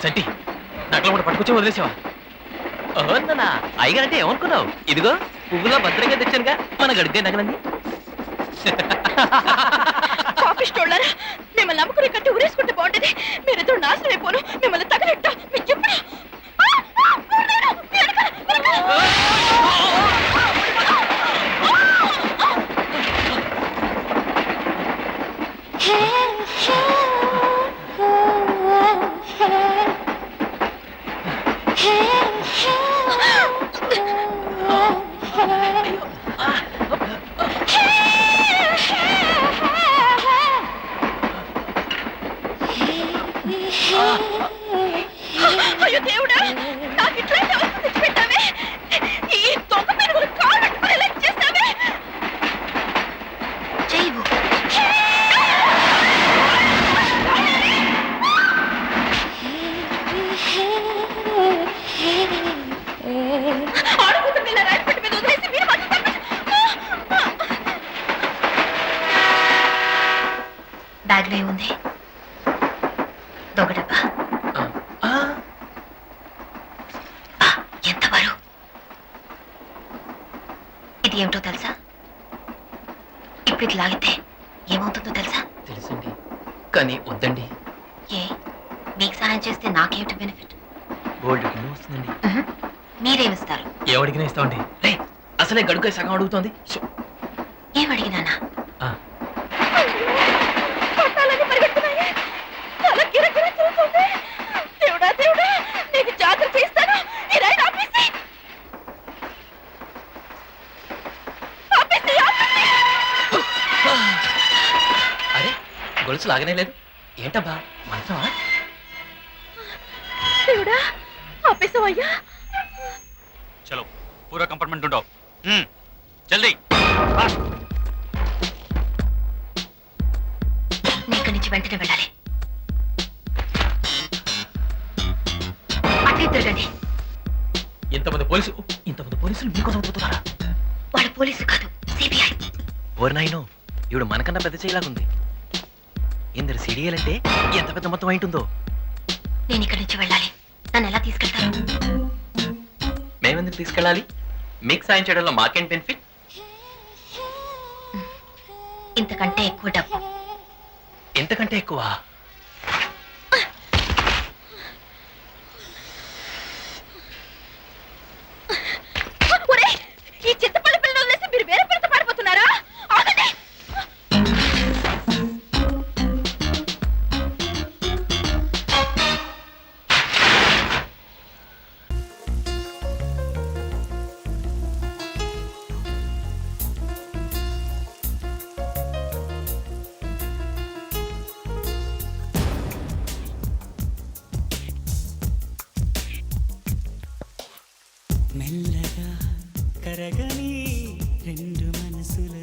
చట్టి నగల కూడా పట్టుకొచ్చి వదిలేసావా? ఓనా అయ్యగారంటే ఏమనుకున్నావు? ఇదిగో పువ్వులో భద్రంగా తెచ్చానుగా మన గడితే నగలండి. మిమ్మల్ని నమ్ముకుని కట్టి ఉరేసుకుంటే బాగుంటది. మీరెంతో నాశనం అయిపోను. మిమ్మల్ని తగలెట్టా మీకు చెప్పు. అయ్యో దేవుడా, నాకు ఇట్లాంటి అవస్థ తెచ్చిపెట్టావే. ఈ దొంగ పెరుగులు కాలు పెట్టుకునేలా చేస్తావే. చేయవు. ఆడుకుంటుంది ఇలా రైలు పెట్టి మీద వదిలేసి మీరు బ్యాగ్లో ఏముంది? దొంగ డబ్బా. ఎంత బరువు. ఇది ఏమిటో తెలుసా? ఇప్పుడు ఇది లాగితే ఏమవుతుందో తెలుసా? తెలుసండి, కానీ వద్దండి. ఏ, మీకు సహాయం చేస్తే నాకేమిటి బెనిఫిట్? గోల్డ్ కింద వస్తుందండి. మీరేమిస్తారు? ఏమడిగినా ఇస్తామండి. రే, అసలే గడుక సగం అడుగుతోంది. ఏమడిగినానా? దేవుడా దేవుడా, నీకు జాగ్రత్త చేస్తాను. ఈ రైలు ఆపేసి అరే, గొలుసు లాగనే లేదు. ఏంటబ్బా మంచమా? దేవుడా, ఆపేసావయ్యా. చలో పూరా కంపార్ట్మెంట్ ఉండవు. జల్దీ. ఇక్కడి నుంచి వెంటనే వెళ్ళాలి. అట్లే తిరగండి. ఇంతమంది పోలీసులు మీకోసం పోతున్నారా? వాళ్ళు పోలీసు కాదు, సిబిఐ. ఓరి నాయనో, ఇవిడు మనకన్నా పెద్ద చేయలాగుంది. ఇందరు సిడిఎలంటే ఎంత పెద్ద మొత్తం అయింటుందో. నేను ఇక్కడి నుంచి వెళ్ళాలి. నన్ను ఎలా తీసుకెళ్తారు? మేమెందుకు తీసుకెళ్ళాలి? మీకు సాయం చేయడంలో మాకేం బెనిఫిట్? ఇంతకంటే ఎక్కువ డబ్బు. ఎంతకంటే ఎక్కువ? ఈ చింతపల్లి పిల్లలు వదిలేసి మీరు వేరే పిల్లతో పారిపోతున్నారా? ఆగండి. మెల్లగా కరగని రెండు మనసుల